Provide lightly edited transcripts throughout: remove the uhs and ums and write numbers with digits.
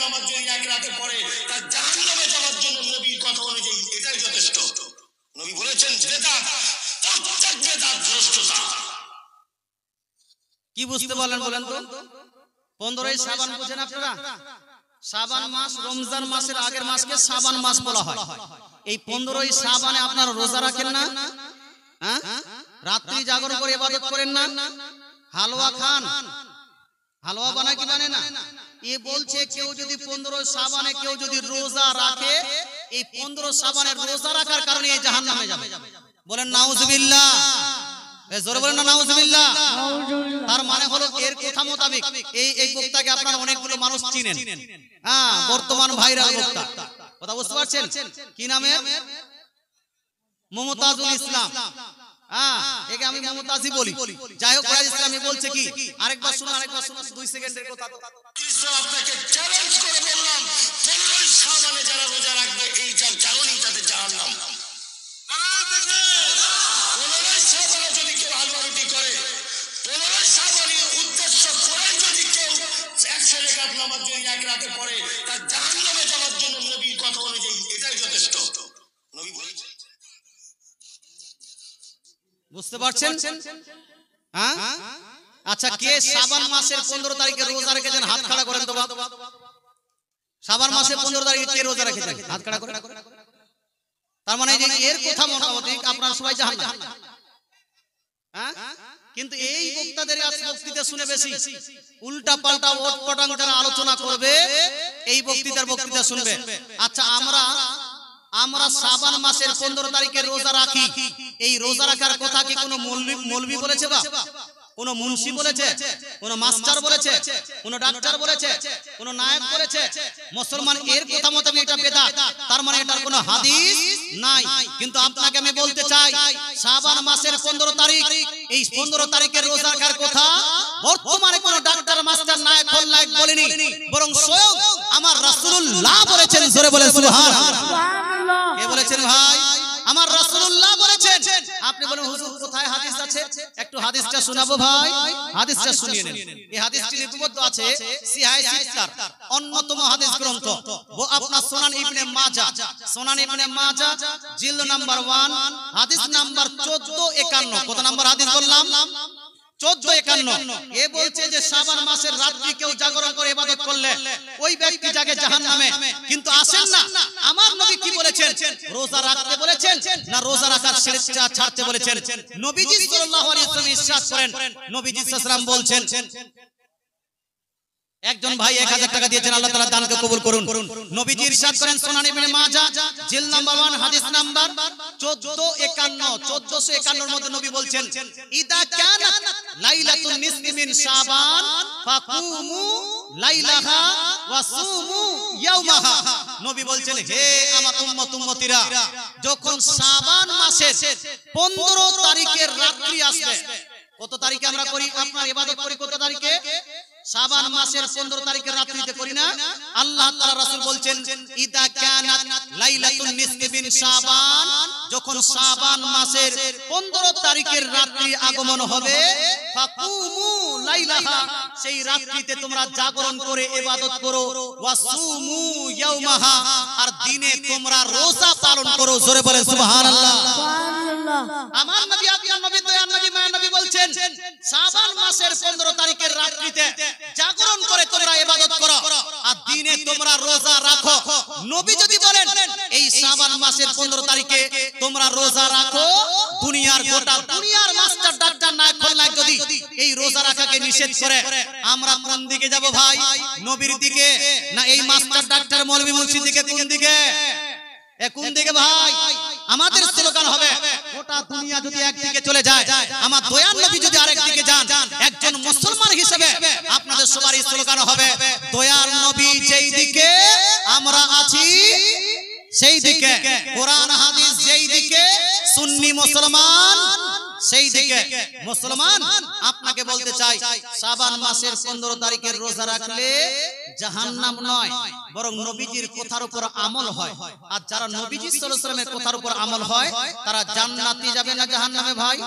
নামাজ যদি এক রাতে পড়ে তার জাহান্নামে যাওয়ার জন্য নবীর কথা অনুযায়ী এটাই যথেষ্ট। নবী বলেছেন বেদাত, প্রত্যেক বেদাত ভ্রষ্টতা। কি বুঝতে পারলেন বলেন তো? 15ই শাবান বুঝেন আপনারা? শাবান মাস রমজান মাসের আগের মাসকে শাবান মাস বলা হয়। এই 15ই শাবানে আপনারা রোজা রাখেন না? হ্যাঁ, রাত্রি জাগরণ করে ইবাদত করেন না? হালুয়া খান, হালুয়া বানায় কি বানায় না? এ বলছে কেউ যদি 15 শাবানে কেউ যদি রোজা রাখে, এই 15 শাবানের রোজা রাখার কারণে এই জাহান্নামে যাবে। বলেন নাউজুবিল্লাহ, জোরে বলেন না নাউজুবিল্লাহ। তার মানে হলো এর কথা মোতাবেক এই বক্তাকে আপনারা অনেকগুলো মানুষ চিনেন। হ্যাঁ, বর্তমান ভাইরাল বক্তা। কথা বুঝতে পারছেন? কি নামে? মমতাজুল ইসলাম। হ্যাঁ, একে আমি মমতাজি বলি। যাই হোক, ইসলামী বলছে কি, আরেকবার শুনুন, 2 সেকেন্ডের কথা। আপনাকে চ্যালেঞ্জ করে বললাম 15 শাবানে যারা রোজা রাখবে এই জাগরণই তাদের জাহান্নাম। 15 শাবানে যদি কেউ হালুয়া রুটি করে, 15 শাবানের উদ্দেশ্য করে যদি কেউ 100 রাকাত নামাজ যদি এক রাতে পড়ে তার জাহান্নামে যাওয়ার জন্য নবীর কথা অনুযায়ী এটাই যথেষ্ট। নবী বলেছেন। বুঝতে পারছেন? হ্যাঁ, আচ্ছা, কে শাবান মাসের 15 তারিখে রোজা রেখেছেন? হাত খাড়া করেন তো বাবা। শাবান মাসের 15 তারিখে কে রোজা রেখেছেন? হাত খাড়া করেন। তার মানে যে এর কথা মোতাবেক আপনারা সবাই জাহান্নাম। হ্যাঁ, কিন্তু এই বক্তাদের আজ বক্তৃতা শুনে বেশি উল্টা পাল্টা ওটপটাং যারা আলোচনা করবে এই বক্তৃতা শুনবে। আচ্ছা, আমরা শাবান মাসের 15 তারিখে রোজা রাখি, এই রোজা রাখার কথা কি কোনো মৌলবি বলেছে? বা কোন মুন্সি বলেছে? কোন মাস্টার বলেছে? কোন ডাক্তার বলেছে? কোন নায়েক বলেছে? মুসলমান এর কথা মোতাবেক এটা বেদাত, তার মানে এটার কোনো হাদিস নাই। কিন্তু আপনাকে আমি বলতে চাই, শাবান মাসের 15 তারিখ, এই 15 তারিখের রোজা রাখার কথা বর্তমানে কোন ডাক্তার, মাস্টার, নায়েক, ফলনায়েক বলেনি, বরং স্বয়ং আমার রাসূলুল্লাহ বলেছেন। জোরে বলেন সুবহানাল্লাহ। কে বলেছেন ভাই? আমার রাসূলুল্লাহ বলেছেন। আপনি বলেন হুজুর কোথায় হাদিস আছে? একটু হাদিসটা শোনাবো ভাই, হাদিসটা শুনিয়ে নেন। এই হাদিসটি লিপিবদ্ধ আছে সিহাহ সিত্তার অন্যতম হাদিস গ্রন্থ ও আপনার সুনান ইবনে মাজাহ, সুনান ইবনে মাজাহ জিলদ নাম্বার 1 হাদিস নাম্বার 1451। কত নাম্বার হাদিস বললাম? 1451। এ বলছে যে শাবান মাসের রাত্রি কেউ জাগরণ করে ইবাদত করলে ওই ব্যক্তি যাবে জাহান্নামে। কিন্তু আসেন না, আমার নবী কি বলেছেন? রোজা রাখতে বলেছেন না রোজা রাখার শেষটা ছাড়তে বলেছেন? নবীজি সাল্লাল্লাহু আলাইহি ওয়াসাল্লাম ইরশাদ করেন, নবীজি সাল্লাল্লাহু আলাইহি ওয়াসাল্লাম বলছেন, একজন ভাই 1000 টাকা দিয়েছেন, আল্লাহ তাআলা দানকে কবুল করুন। নবীজি ইরশাদ করেন সুনান ইবনে মাজাহ জিলদ নাম্বার 1 হাদিস নাম্বার 1451 এর মধ্যে নবী বলছেন, ইদা কানাত লাইলাতুন নিসফি মিন শাবান ফাকুমু লাইলাহা ওয়া সুমু ইয়াওমাহা। নবী বলছেন, হে আমার উম্মতিরা, যখন শাবান মাসের 15 তারিখের রাত্রি আসবে, কত তারিখে আমরা করি আপনার ইবাদত করি? কত তারিখে? শাবান মাসের 15 তারিখের রাত্রিতে করি না? আল্লাহ তাআলা রাসূল বলছেন, ইদা কানাত লাইলাতুন নিসফি মিন শাবান, যখন শাবান মাসের 15 তারিখের রাত্রি আগমন হবে, ফাকুমু লাইলাহা, সেই রাত্রিতে তোমরা জাগরণ করে ইবাদত করো, ওয়া সুমু ইয়াওমাহা, আর দিনে তোমরা রোজা পালন করো। জোরে বলেন সুবহানাল্লাহ। সুবহানাল্লাহ। আমার নবী, আপনার নবী, দয়ার নবী, মায়ের নবী বলছেন, শাবান মাসের 15 তারিখের রাত্রিতে জাগরণ করে তোমরা ইবাদত করো আর দিনে তোমরা রোজা রাখো। নবী যদি বলেন এই শাবান মাসের 15 তারিখে তোমরা রোজা রাখো, দুনিয়ার গোটা দুনিয়ার মাস্টার, ডাক্তার, নায়েক, ফলনায়েক যদি এই রোজা রাখাকে নিষেধ করে, আমরা কোন দিকে যাব ভাই? নবীর দিকে না এই মাস্টার, ডাক্তার, মৌলভী, মুন্সির দিকে? কোন দিকে? কোন দিকে ভাই? আমাদের স্লোগান হবে, গোটা দুনিয়া যদি একদিকে চলে যায়, আমার দয়ার নবী যদি আরেক দিকে যান, একজন মুসলমান হিসেবে আপনাদের সবারই স্লোগান হবে, দয়ার নবী যেই দিকে আমরা আছি সেই দিকে, কোরআন হাদিস যেই দিকে, সুন্নি মুসলমান সেই দিকে। মুসলমান আপনাকে বলতে চাই, শাবান মাসের 15 তারিখের রোজা রাখলে জাহান্নাম নয়, বরং নবীজির কথার উপর আমল হয়। আর যারা নবীজি সাল্লাল্লাহু আলাইহি ওয়াসাল্লামের কথার উপর আমল হয় তারা জান্নাতে যাবে না জাহান্নামে ভাই?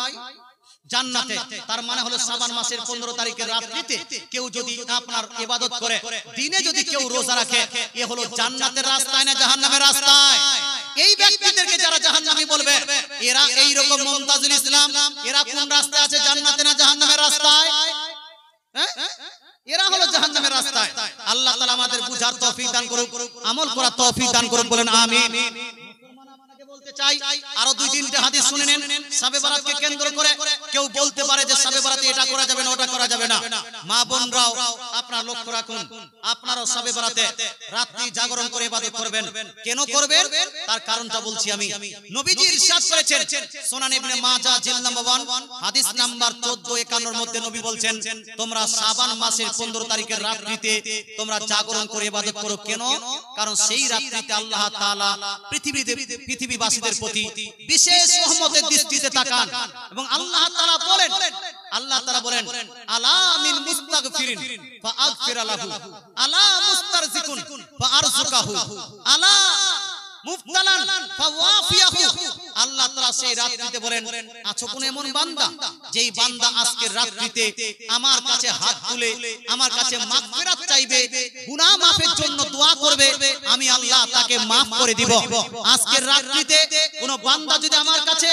জান্নাতে। তার মানে হলো শাবান মাসের 15 তারিখের রাত্রিতে কেউ যদি আপনার ইবাদত করে, দিনে যদি কেউ রোজা রাখে, এ হলো জান্নাতের রাস্তায় না জাহান্নামের রাস্তায়? এই ব্যক্তিদেরকে যারা জাহান্নামী বলবে, এরা এই রকম মুমতাজুল ইসলাম, এরা কোন রাস্তায় আছে, জান্নাতে না জাহান্নামের রাস্তায়? এরা হলো জাহান্নামের রাস্তায়। আল্লাহ তাআলা আমাদের বুঝার তৌফিক দান করুক, আমল করার তৌফিক দান করুক, বলেন আমিন। বলতে চাই আরো 2-3টে হাদিস শুনে নেন। শবে বরাতকে কেন্দ্র করে কেউ বলতে পারে যে শবে বরাতে এটা করা যাবে না, ওটা করা যাবে না। মা বোনরাও আপনারা লক্ষ্য রাখুন, আপনারাও শবে বরাতে রাত্রি জাগরণ করে ইবাদত করবেন। কেন করবেন তার কারণটা বলছি আমি। নবীজি ইরশাদ করেছেন, সুনান ইবনে মাজাহ জিলদ নাম্বার 1 হাদিস নাম্বার 1451 এর মধ্যে নবী বলছেন, তোমরা শাবান মাসের 15 তারিখের রাত্রিতে তোমরা জাগরণ করে ইবাদত করো। কেন? কারণ সেই রাত্রিতে আল্লাহ তাআলা পৃথিবীবাসীদের প্রতি বিশেষ রহমতের দৃষ্টিতে তাকান এবং আল্লাহ তাআলা বলেন আলা মিন মুস্তাগফিরিন ফাআগফির লাহু, আলা মুস্তারজিকুন ফাআরযুকাহু, আলা মুফতালান ফাওয়াফিয়াহু। আল্লাহ তাআলা সেই রাত্রিতে বলেন, আছো কোন এমন বান্দা যেই বান্দা আজকের রাত্রিতে আমার কাছে হাত তুলে আমার কাছে মাগফিরাত চাইবে, গুনাহ মাফের জন্য দোয়া করবে, আমি আল্লাহ তাকে মাফ করে দিব। আজকের রাত্রিতে কোন বান্দা যদি আমার কাছে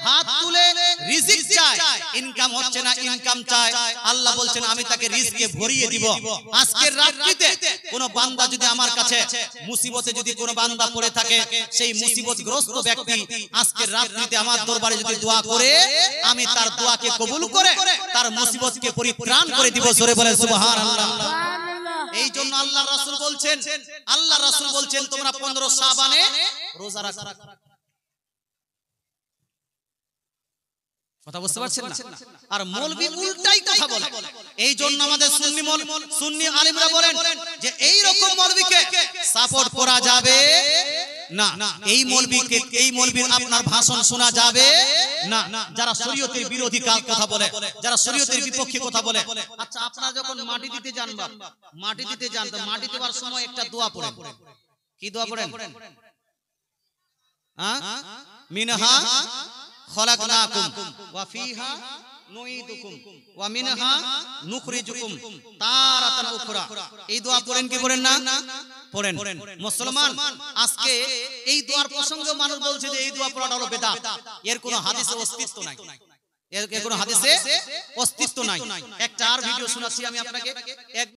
হাত তুলে রিজিক চায়, ইনকাম হচ্ছে না, ইনকাম চায়, আল্লাহ বলছেন আমি তাকে রিজকে ভরিয়ে দিব। আজকের রাত্রিতে কোন বান্দা যদি আমার কাছে মুসিবতে যদি কোন বান্দা পড়ে থাকে, সেই মুসিবতগ্রস্ত ব্যক্তি আজকের রাত্রিতে আমার দরবারে যদি দোয়া করে, আমি তার দোয়াকে কবুল করে তার মুসিবতকে পরিত্রাণ করে দিব। জোরে বলেন সুবহানাল্লাহ। এই জন্য আল্লাহ রাসূল বলছেন তোমরা 15 শাবানে রোজা রাখো। কথা বুঝতে পারছেন না? আর মৌলভী উল্টাই কথা বলে। এই জন্য আমাদের সুন্নি আলেমরা বলেন যে এই রকম মৌলভীকে সাপোর্ট করা যাবে না, এই মৌলভীর আপনার ভাষণ শোনা যাবে না, যারা শরীয়তের বিরোধী কথা বলে, যারা শরীয়তের বিপক্ষে কথা বলে। আচ্ছা, আপনারা যখন মাটি দিতে যান তো মাটি দেওয়ার সময় একটা দোয়া পড়েন। কি দোয়া পড়েন? মিনহা খলাকনাকুম ওয়া ফিহা নুঈদুকুম ওয়া মিনহা নুখরিজুকুম তারাতান উখরা। এই দোয়া পড়েন কি পড়েন না? পড়েন। মুসলমান আজকে এই দোয়ার প্রসঙ্গে মানুষ বলছে যে এই দোয়া পড়াটা হলো বিদআত। এর কোনো হাদিসে অস্তিত্ব নাই, এর কোনো হাদিসে অস্তিত্ব নাই। একটা আর ভিডিও শোনাচ্ছি আমি আপনাকে।